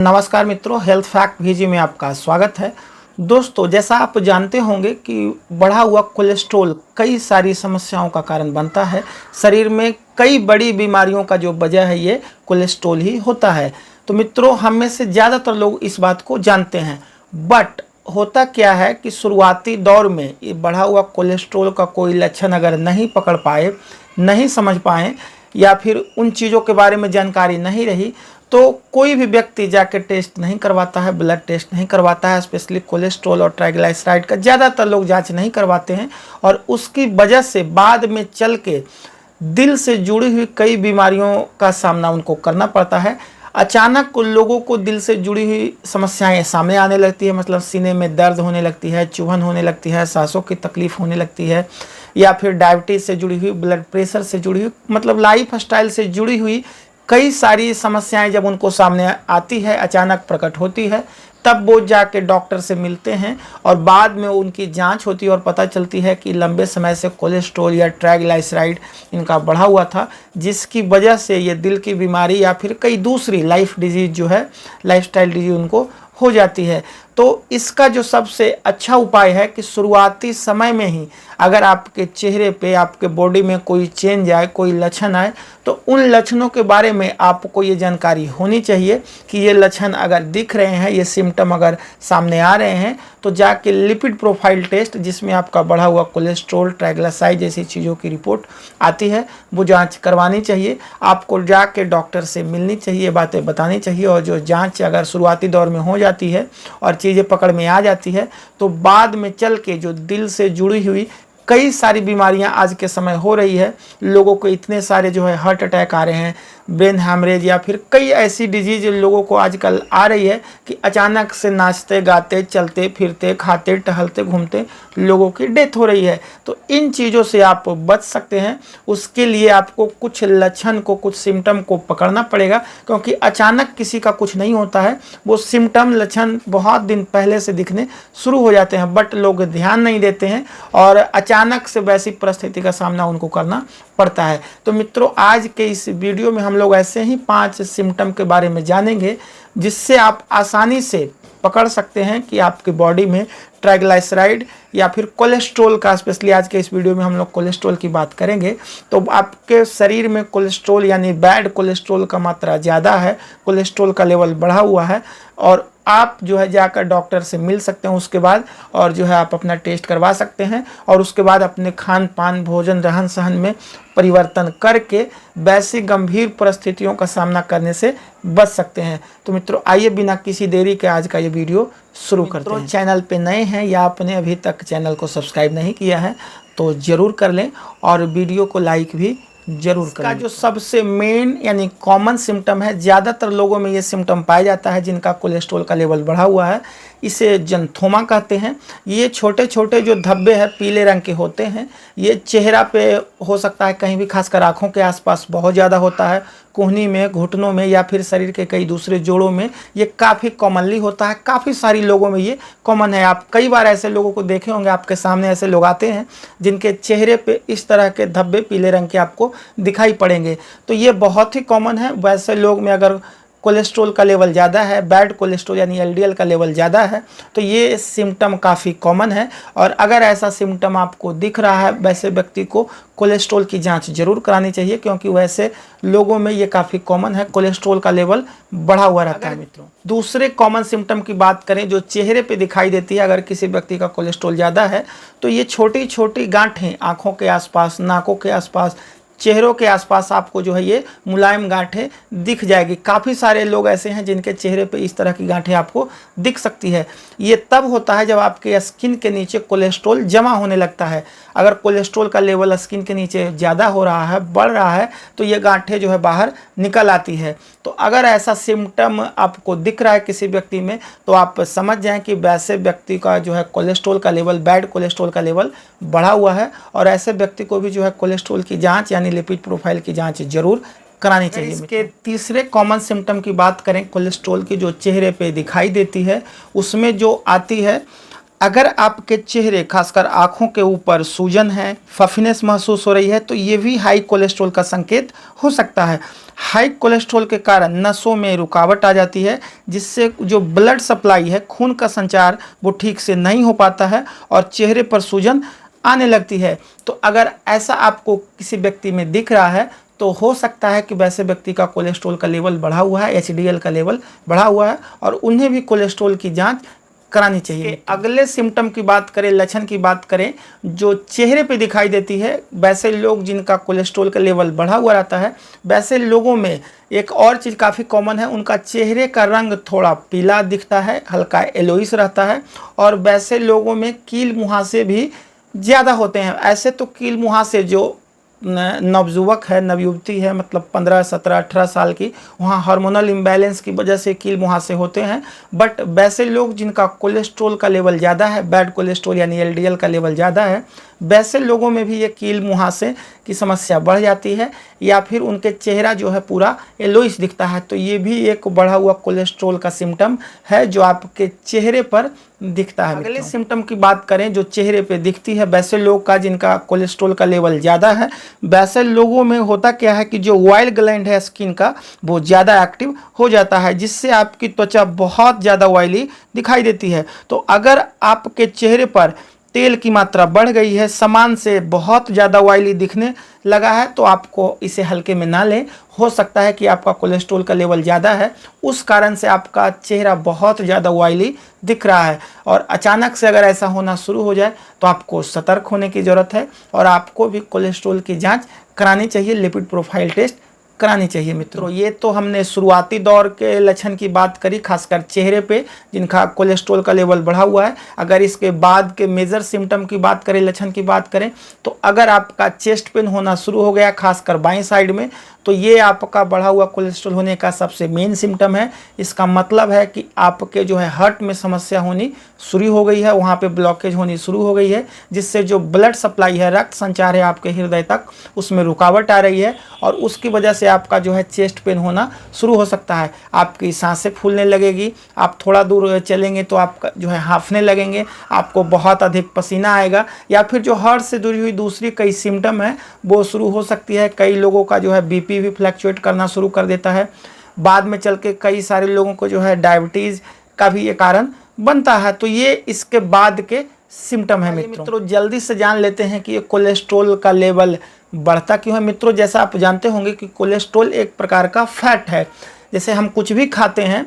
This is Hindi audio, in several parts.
नमस्कार मित्रों, हेल्थ फैक्ट वीजी में आपका स्वागत है। दोस्तों, जैसा आप जानते होंगे कि बढ़ा हुआ कोलेस्ट्रॉल कई सारी समस्याओं का कारण बनता है। शरीर में कई बड़ी बीमारियों का जो वजह है ये कोलेस्ट्रॉल ही होता है। तो मित्रों, हम में से ज़्यादातर लोग इस बात को जानते हैं, बट होता क्या है कि शुरुआती दौर में ये बढ़ा हुआ कोलेस्ट्रॉल का कोई लक्षण अगर नहीं पकड़ पाए, नहीं समझ पाएँ या फिर उन चीज़ों के बारे में जानकारी नहीं रही तो कोई भी व्यक्ति जाके टेस्ट नहीं करवाता है, ब्लड टेस्ट नहीं करवाता है। स्पेशली कोलेस्ट्रॉल और ट्राइग्लिसराइड का ज़्यादातर लोग जांच नहीं करवाते हैं और उसकी वजह से बाद में चल के दिल से जुड़ी हुई कई बीमारियों का सामना उनको करना पड़ता है। अचानक लोगों को दिल से जुड़ी हुई समस्याएं सामने आने लगती है, मतलब सीने में दर्द होने लगती है, चुभन होने लगती है, सांसों की तकलीफ होने लगती है, या फिर डायबिटीज़ से जुड़ी हुई, ब्लड प्रेशर से जुड़ी हुई, मतलब लाइफ स्टाइल से जुड़ी हुई कई सारी समस्याएं जब उनको सामने आती है, अचानक प्रकट होती है, तब वो जाके डॉक्टर से मिलते हैं और बाद में उनकी जांच होती है और पता चलती है कि लंबे समय से कोलेस्ट्रॉल या ट्राइग्लिसराइड इनका बढ़ा हुआ था, जिसकी वजह से ये दिल की बीमारी या फिर कई दूसरी लाइफ डिजीज़ जो है, लाइफस्टाइल डिजीज़ उनको हो जाती है। तो इसका जो सबसे अच्छा उपाय है कि शुरुआती समय में ही अगर आपके चेहरे पे, आपके बॉडी में कोई चेंज आए, कोई लक्षण आए, तो उन लक्षणों के बारे में आपको ये जानकारी होनी चाहिए कि ये लक्षण अगर दिख रहे हैं, ये सिम्टम अगर सामने आ रहे हैं, तो जाके लिपिड प्रोफाइल टेस्ट, जिसमें आपका बढ़ा हुआ कोलेस्ट्रॉल, ट्राइग्लिसराइड जैसी चीज़ों की रिपोर्ट आती है, वो जांच करवानी चाहिए। आपको जाके डॉक्टर से मिलनी चाहिए, बातें बतानी चाहिए, और जो जांच अगर शुरुआती दौर में हो जाती है और चीज़ें पकड़ में आ जाती है, तो बाद में चल के जो दिल से जुड़ी हुई कई सारी बीमारियां आज के समय हो रही है, लोगों को इतने सारे जो है हार्ट अटैक आ रहे हैं, ब्रेन हैमरेज, या फिर कई ऐसी डिजीज लोगों को आजकल आ रही है कि अचानक से नाचते गाते, चलते फिरते, खाते टहलते घूमते लोगों की डेथ हो रही है। तो इन चीज़ों से आप बच सकते हैं। उसके लिए आपको कुछ लक्षण को, कुछ सिम्टम को पकड़ना पड़ेगा, क्योंकि अचानक किसी का कुछ नहीं होता है। वो सिम्टम, लक्षण बहुत दिन पहले से दिखने शुरू हो जाते हैं, बट लोग ध्यान नहीं देते हैं और अचानक से वैसी परिस्थिति का सामना उनको करना पड़ता है। तो मित्रों, आज के इस वीडियो में हम लोग ऐसे ही 5 सिम्टम के बारे में जानेंगे, जिससे आप आसानी से पकड़ सकते हैं कि आपकी बॉडी में ट्राइग्लिसराइड या फिर कोलेस्ट्रॉल का, स्पेशली आज के इस वीडियो में हम लोग कोलेस्ट्रॉल की बात करेंगे, तो आपके शरीर में कोलेस्ट्रॉल यानी बैड कोलेस्ट्रॉल का मात्रा ज़्यादा है, कोलेस्ट्रॉल का लेवल बढ़ा हुआ है, और आप जो है जाकर डॉक्टर से मिल सकते हैं उसके बाद, और जो है आप अपना टेस्ट करवा सकते हैं, और उसके बाद अपने खान पान, भोजन, रहन सहन में परिवर्तन करके वैसी गंभीर परिस्थितियों का सामना करने से बच सकते हैं। तो मित्रों, आइए बिना किसी देरी के आज का ये वीडियो शुरू करते हैं। चैनल पे नए हैं या आपने अभी तक चैनल को सब्सक्राइब नहीं किया है तो ज़रूर कर लें, और वीडियो को लाइक भी जरूर करें। इसका जो सबसे मेन यानी कॉमन सिम्टम है, ज़्यादातर लोगों में ये सिम्टम पाया जाता है जिनका कोलेस्ट्रॉल का लेवल बढ़ा हुआ है, इसे जंथोमा कहते हैं। ये छोटे छोटे जो धब्बे हैं पीले रंग के होते हैं, ये चेहरा पे हो सकता है, कहीं भी, खासकर आँखों के आसपास बहुत ज़्यादा होता है, कोहनी में, घुटनों में, या फिर शरीर के कई दूसरे जोड़ों में ये काफ़ी कॉमनली होता है। काफ़ी सारी लोगों में ये कॉमन है। आप कई बार ऐसे लोगों को देखे होंगे, आपके सामने ऐसे लोग आते हैं जिनके चेहरे पे इस तरह के धब्बे पीले रंग के आपको दिखाई पड़ेंगे। तो ये बहुत ही कॉमन है। वैसे लोग में अगर कोलेस्ट्रॉल का लेवल ज़्यादा है, बैड कोलेस्ट्रॉल यानी एलडीएल का लेवल ज़्यादा है, तो ये सिम्टम काफ़ी कॉमन है। और अगर ऐसा सिम्टम आपको दिख रहा है, वैसे व्यक्ति को कोलेस्ट्रॉल की जांच जरूर करानी चाहिए, क्योंकि वैसे लोगों में ये काफ़ी कॉमन है, कोलेस्ट्रॉल का लेवल बढ़ा हुआ रहता है। मित्रों, दूसरे कॉमन सिम्टम की बात करें जो चेहरे पे दिखाई देती है, अगर किसी व्यक्ति का कोलेस्ट्रॉल ज़्यादा है, तो ये छोटी छोटी गांठें आँखों के आसपास, नाकों के आसपास, चेहरों के आसपास आपको जो है ये मुलायम गांठें दिख जाएगी। काफ़ी सारे लोग ऐसे हैं जिनके चेहरे पे इस तरह की गांठें आपको दिख सकती है। ये तब होता है जब आपके स्किन के नीचे कोलेस्ट्रॉल जमा होने लगता है। अगर कोलेस्ट्रॉल का लेवल स्किन के नीचे ज़्यादा हो रहा है, बढ़ रहा है, तो ये गांठें जो है बाहर निकल आती है। तो अगर ऐसा सिम्टम आपको दिख रहा है किसी व्यक्ति में, तो आप समझ जाएं कि वैसे व्यक्ति का जो है कोलेस्ट्रॉल का लेवल, बैड कोलेस्ट्रॉल का लेवल बढ़ा हुआ है, और ऐसे व्यक्ति को भी जो है कोलेस्ट्रॉल की जांच यानी लिपिड प्रोफाइल की जांच जरूर करानी चाहिए। इसके तीसरे कॉमन सिम्टम की बात करें कोलेस्ट्रॉल की, जो चेहरे पे दिखाई देती है, उसमें जो आती है अगर आपके चेहरे खासकर आँखों के ऊपर सूजन है, फफीनेस महसूस हो रही है, तो ये भी हाई कोलेस्ट्रॉल का संकेत हो सकता है। हाई कोलेस्ट्रॉल के कारण नसों में रुकावट आ जाती है, जिससे जो ब्लड सप्लाई है, खून का संचार वो ठीक से नहीं हो पाता है और चेहरे पर सूजन आने लगती है। तो अगर ऐसा आपको किसी व्यक्ति में दिख रहा है तो हो सकता है कि वैसे व्यक्ति का कोलेस्ट्रॉल का लेवल बढ़ा हुआ है, एचडीएल का लेवल बढ़ा हुआ है और उन्हें भी कोलेस्ट्रॉल की जांच करानी चाहिए। अगले सिम्टम की बात करें, लक्षण की बात करें, जो चेहरे पे दिखाई देती है, वैसे लोग जिनका कोलेस्ट्रॉल का लेवल बढ़ा हुआ रहता है, वैसे लोगों में एक और चीज़ काफ़ी कॉमन है, उनका चेहरे का रंग थोड़ा पीला दिखता है, हल्का येलोइश रहता है और वैसे लोगों में कील मुहासे भी ज़्यादा होते हैं। ऐसे तो कील मुहासे जो नवयुवक है, नवयुवती है, मतलब 15, 17, 18 साल की, वहाँ हार्मोनल इम्बैलेंस की वजह से कील मुहासे होते हैं। बट वैसे लोग जिनका कोलेस्ट्रॉल का लेवल ज़्यादा है, बैड कोलेस्ट्रॉल यानी एलडीएल का लेवल ज़्यादा है, वैसे लोगों में भी ये कील मुहासे की समस्या बढ़ जाती है या फिर उनके चेहरा जो है पूरा येलोइश दिखता है। तो ये भी एक बढ़ा हुआ कोलेस्ट्रॉल का सिम्टम है जो आपके चेहरे पर दिखता है। अगले सिम्टम की बात करें जो चेहरे पे दिखती है, वैसे लोग का जिनका कोलेस्ट्रॉल का लेवल ज़्यादा है, वैसे लोगों में होता क्या है कि जो ऑयल ग्लैंड है स्किन का वो ज़्यादा एक्टिव हो जाता है, जिससे आपकी त्वचा बहुत ज़्यादा ऑयली दिखाई देती है। तो अगर आपके चेहरे पर तेल की मात्रा बढ़ गई है, सामान से बहुत ज़्यादा ऑयली दिखने लगा है, तो आपको इसे हल्के में ना लें। हो सकता है कि आपका कोलेस्ट्रॉल का लेवल ज़्यादा है, उस कारण से आपका चेहरा बहुत ज़्यादा ऑयली दिख रहा है और अचानक से अगर ऐसा होना शुरू हो जाए तो आपको सतर्क होने की ज़रूरत है और आपको भी कोलेस्ट्रॉल की जांच करानी चाहिए, लिपिड प्रोफाइल टेस्ट करानी चाहिए। मित्रों, ये तो हमने शुरुआती दौर के लक्षण की बात करी, खासकर चेहरे पे जिनका कोलेस्ट्रॉल का लेवल बढ़ा हुआ है। अगर इसके बाद के मेजर सिम्टम की बात करें, लक्षण की बात करें, तो अगर आपका चेस्ट पेन होना शुरू हो गया खासकर बाएं साइड में, तो ये आपका बढ़ा हुआ कोलेस्ट्रॉल होने का सबसे मेन सिम्टम है। इसका मतलब है कि आपके जो है हार्ट में समस्या होनी शुरू हो गई है, वहाँ पे ब्लॉकेज होनी शुरू हो गई है, जिससे जो ब्लड सप्लाई है, रक्त संचार है आपके हृदय तक, उसमें रुकावट आ रही है और उसकी वजह से आपका जो है चेस्ट पेन होना शुरू हो सकता है। आपकी सांसें फूलने लगेगी, आप थोड़ा दूर चलेंगे तो आपका जो है हांफने लगेंगे, आपको बहुत अधिक पसीना आएगा या फिर जो हार्ट से जुड़ी हुई दूसरी कई सिम्टम है वो शुरू हो सकती है। कई लोगों का जो है बीपी भी फ्लक्चुएट करना शुरू कर देता है। बाद में चल के कई सारे लोगों को जो है डायबिटीज़ का भी ये कारण बनता है। तो ये इसके बाद के सिम्टम है। मित्रों, जल्दी से जान लेते हैं कि ये कोलेस्ट्रॉल का लेवल बढ़ता क्यों है। मित्रों, जैसा आप जानते होंगे कि कोलेस्ट्रॉल एक प्रकार का फैट है। जैसे हम कुछ भी खाते हैं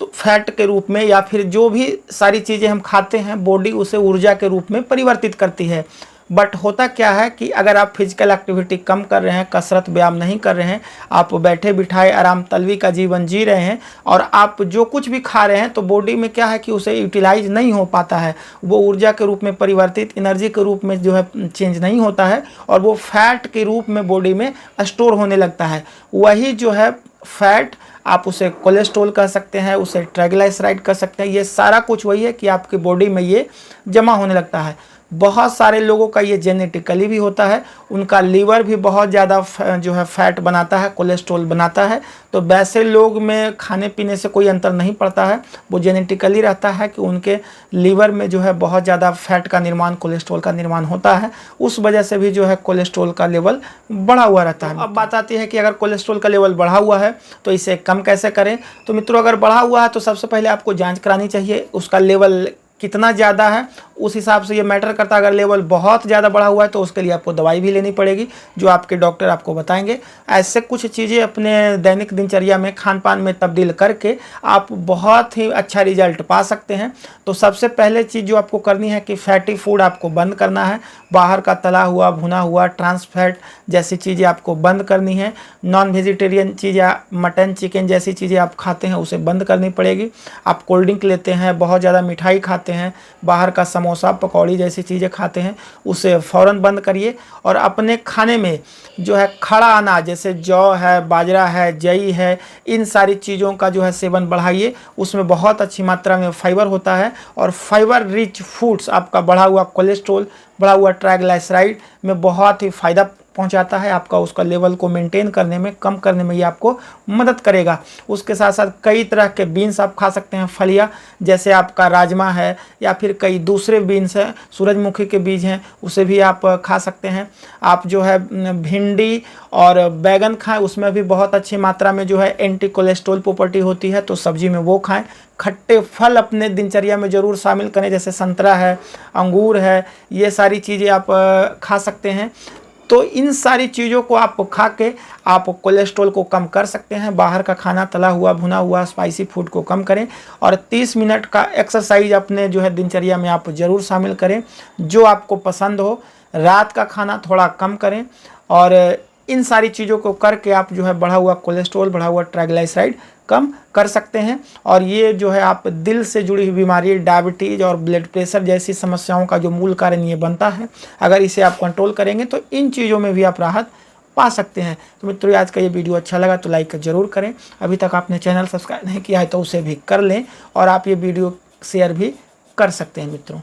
तो फैट के रूप में या फिर जो भी सारी चीज़ें हम खाते हैं, बॉडी उसे ऊर्जा के रूप में परिवर्तित करती है। बट होता क्या है कि अगर आप फिजिकल एक्टिविटी कम कर रहे हैं, कसरत व्यायाम नहीं कर रहे हैं, आप बैठे बिठाए आराम तलवी का जीवन जी रहे हैं और आप जो कुछ भी खा रहे हैं, तो बॉडी में क्या है कि उसे यूटिलाइज नहीं हो पाता है, वो ऊर्जा के रूप में परिवर्तित एनर्जी के रूप में जो है चेंज नहीं होता है और वो फैट के रूप में बॉडी में स्टोर होने लगता है। वही जो है फैट, आप उसे कोलेस्ट्रॉल कह सकते हैं, उसे ट्राइग्लिसराइड कह सकते हैं, ये सारा कुछ वही है कि आपकी बॉडी में ये जमा होने लगता है। बहुत सारे लोगों का ये जेनेटिकली भी होता है, उनका लीवर भी बहुत ज़्यादा जो है फैट बनाता है, कोलेस्ट्रॉल बनाता है। तो वैसे लोग में खाने पीने से कोई अंतर नहीं पड़ता है, वो जेनेटिकली रहता है कि उनके लीवर में जो है बहुत ज़्यादा फैट का निर्माण, कोलेस्ट्रॉल का निर्माण होता है, उस वजह से भी जो है कोलेस्ट्रॉल का लेवल बढ़ा हुआ रहता है। अब बात आती है कि अगर कोलेस्ट्रॉल का लेवल बढ़ा हुआ है तो इसे कम कैसे करें। तो मित्रों, अगर बढ़ा हुआ है तो सबसे पहले आपको जाँच करानी चाहिए, उसका लेवल कितना ज़्यादा है उस हिसाब से ये मैटर करता है। अगर लेवल बहुत ज़्यादा बढ़ा हुआ है तो उसके लिए आपको दवाई भी लेनी पड़ेगी, जो आपके डॉक्टर आपको बताएंगे। ऐसे कुछ चीज़ें अपने दैनिक दिनचर्या में, खान पान में तब्दील करके आप बहुत ही अच्छा रिजल्ट पा सकते हैं। तो सबसे पहले चीज़ जो आपको करनी है कि फैटी फूड आपको बंद करना है, बाहर का तला हुआ, भुना हुआ, ट्रांस फैट जैसी चीज़ें आपको बंद करनी है। नॉन वेजिटेरियन चीज़ें, मटन, चिकन जैसी चीज़ें आप खाते हैं उसे बंद करनी पड़ेगी। आप कोल्ड ड्रिंक लेते हैं, बहुत ज़्यादा मिठाई खाते हैं, बाहर का समोसा, पकौड़ी जैसी चीज़ें खाते हैं, उसे फ़ौरन बंद करिए। और अपने खाने में जो है खड़ा अनाज जैसे जौ है, बाजरा है, जई है, इन सारी चीज़ों का जो है सेवन बढ़ाइए। उसमें बहुत अच्छी मात्रा में फाइबर होता है और फाइबर रिच फूड्स आपका बढ़ा हुआ कोलेस्ट्रॉल, बढ़ा हुआ ट्राइग्लिसराइड में बहुत ही फ़ायदा पहुंचाता है, आपका उसका लेवल को मेंटेन करने में, कम करने में ये आपको मदद करेगा। उसके साथ साथ कई तरह के बीन्स आप खा सकते हैं, फलियाँ, जैसे आपका राजमा है या फिर कई दूसरे बीन्स हैं, सूरजमुखी के बीज हैं, उसे भी आप खा सकते हैं। आप जो है भिंडी और बैगन खाएं, उसमें भी बहुत अच्छी मात्रा में जो है एंटी कोलेस्ट्रॉल प्रॉपर्टी होती है, तो सब्जी में वो खाएं। खट्टे फल अपने दिनचर्या में ज़रूर शामिल करें, जैसे संतरा है, अंगूर है, ये सारी चीज़ें आप खा सकते हैं। तो इन सारी चीज़ों को आप खा के आप कोलेस्ट्रॉल को कम कर सकते हैं। बाहर का खाना, तला हुआ, भुना हुआ, स्पाइसी फूड को कम करें और 30 मिनट का एक्सरसाइज अपने जो है दिनचर्या में आप ज़रूर शामिल करें, जो आपको पसंद हो। रात का खाना थोड़ा कम करें और इन सारी चीज़ों को करके आप जो है बढ़ा हुआ कोलेस्ट्रॉल, बढ़ा हुआ ट्राइग्लिसराइड कम कर सकते हैं। और ये जो है आप दिल से जुड़ी हुई बीमारी, डायबिटीज़ और ब्लड प्रेशर जैसी समस्याओं का जो मूल कारण ये बनता है, अगर इसे आप कंट्रोल करेंगे तो इन चीज़ों में भी आप राहत पा सकते हैं। तो मित्रों, आज का ये वीडियो अच्छा लगा तो लाइक ज़रूर करें। अभी तक आपने चैनल सब्सक्राइब नहीं किया है तो उसे भी कर लें और आप ये वीडियो शेयर भी कर सकते हैं मित्रों।